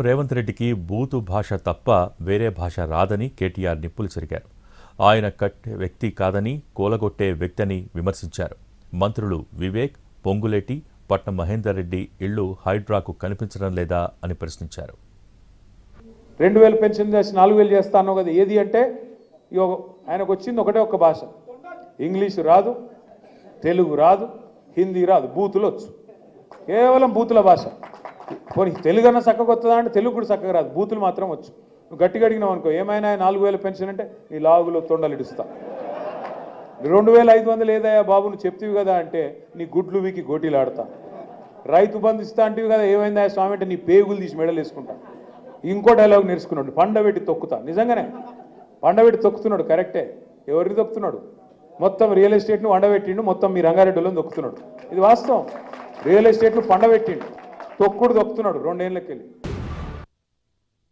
రేవంత్ రెడ్డికి బూతు భాష తప్ప వేరే భాష రాదని కేటీఆర్ నిప్పులు చెరిగారు. ఆయన కట్టే వ్యక్తి కాదని, కూలగొట్టే వ్యక్తిని విమర్శించారు. మంత్రులు వివేక్, పొంగులేటి, పట్నం మహేందర్ రెడ్డి ఇళ్లు హైడ్రాకు కనిపించడం లేదా అని ప్రశ్నించారు. 2000 పెన్షన్ చేసి 4000 చేస్తాను కదా, ఏది అంటే ఆయనకు వచ్చింది ఒకటే ఒక్క భాష. ఇంగ్లీషు రాదు, తెలుగు రాదు, హిందీ రాదు, బూతులు వచ్చు. కేవలం బూతుల భాష. పోనీ తెలుగు అన్న చక్కగా వస్తుందా అంటే తెలుగు కూడా చక్కగా రాదు, బూతులు మాత్రం వచ్చు. నువ్వు గట్టిగా అడిగినావు అనుకో, ఏమైనా 4000 పెన్షన్ అంటే నీ లాగులో తొండలు ఇడుస్తా. 2500 ఏదయ్యా బాబు నువ్వు చెప్తివి కదా అంటే నీ గుడ్లు వీకి గోటీలు ఆడతా. రైతు బంధు ఇస్తా అంటివి కదా, ఏమైందా స్వామి అంటే నీ పేగులు తీసి మెడలు వేసుకుంటా. ఇంకో డైలాగ్ నేర్చుకున్నాడు, పండబెట్టి తొక్కుతా. నిజంగానే పండబెట్టి తొక్కుతున్నాడు, కరెక్టే. ఎవరికి తొక్కుతున్నాడు? మొత్తం రియల్ ఎస్టేట్ను వండబెట్టిండు, మొత్తం మీ రంగారెడ్డిలో తొక్కుతున్నాడు. ఇది వాస్తవం. రియల్ ఎస్టేట్ను పండబెట్టిండు, తొక్కుడు తొక్కుతున్నాడు 2 ఏళ్ళకి వెళ్ళి.